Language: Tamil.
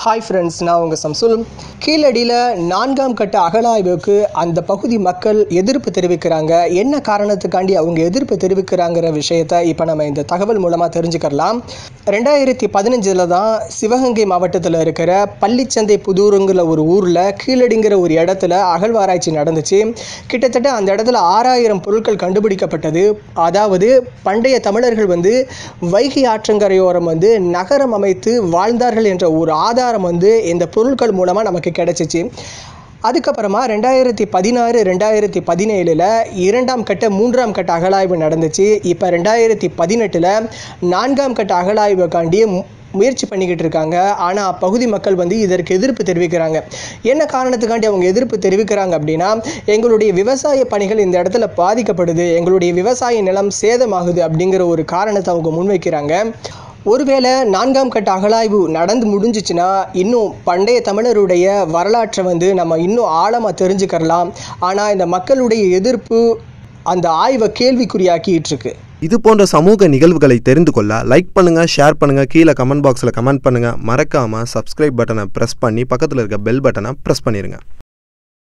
ஹாய் ஃப்ரெண்ட்ஸ், நான் உங்கள் சம்சுல். கீழடியில் 4ஆம் கட்ட அகழாய்வுக்கு அந்த பகுதி மக்கள் எதிர்ப்பு தெரிவிக்கிறாங்க. என்ன காரணத்துக்காண்டி அவங்க எதிர்ப்பு தெரிவிக்கிறாங்கிற விஷயத்தை இப்போ நம்ம இந்த தகவல் மூலமாக தெரிஞ்சுக்கலாம். 2015 தான் சிவகங்கை மாவட்டத்தில் இருக்கிற பள்ளிச்சந்தை புதூருங்கிற ஒரு ஊரில் கீழடிங்கிற ஒரு இடத்துல அகழ்வாராய்ச்சி நடந்துச்சு. கிட்டத்தட்ட அந்த இடத்துல 6000 பொருட்கள் கண்டுபிடிக்கப்பட்டது. அதாவது பண்டைய தமிழர்கள் வைகை ஆற்றங்கரையோரம் நகரம் அமைத்து வாழ்ந்தார்கள் என்ற ஒரு ஆதாரம் இந்த பொருட்கள் மூலமாக நமக்கு கிடைச்சிச்சு. அதுக்கப்புறமா 2016 2017 2ஆம் கட்ட 3ஆம் கட்ட அகழாய்வு நடந்துச்சு. இப்போ 2018 4ஆம் கட்ட அகழாய்வுக்காண்டி முயற்சி பண்ணிக்கிட்டு இருக்காங்க. ஆனால் அப்பகுதி மக்கள் இதற்கு எதிர்ப்பு தெரிவிக்கிறாங்க. என்ன காரணத்துக்காண்டி அவங்க எதிர்ப்பு தெரிவிக்கிறாங்க அப்படின்னா, எங்களுடைய விவசாய பணிகள் இந்த இடத்துல பாதிக்கப்படுது, எங்களுடைய விவசாய நிலம் சேதமாகுது அப்படிங்கிற ஒரு காரணத்தை அவங்க முன்வைக்கிறாங்க. ஒருவேளை 4ஆம் கட்ட அகழாய்வு நடந்து முடிஞ்சிச்சுன்னா இன்னும் பண்டைய தமிழருடைய வரலாற்றை நம்ம இன்னும் ஆழமாக தெரிஞ்சுக்கலாம். ஆனால் இந்த மக்களுடைய எதிர்ப்பு அந்த ஆய்வை கேள்விக்குறியாக்கிட்டு இருக்கு. இது போன்ற சமூக நிகழ்வுகளை தெரிந்து கொள்ள லைக் பண்ணுங்கள், ஷேர் பண்ணுங்கள், கீழே கமெண்ட் பாக்ஸில் கமெண்ட் பண்ணுங்கள். மறக்காமல் சப்ஸ்கிரைப் பட்டனை ப்ரெஸ் பண்ணி பக்கத்தில் இருக்க பெல் பட்டனை ப்ரெஸ் பண்ணிடுங்க.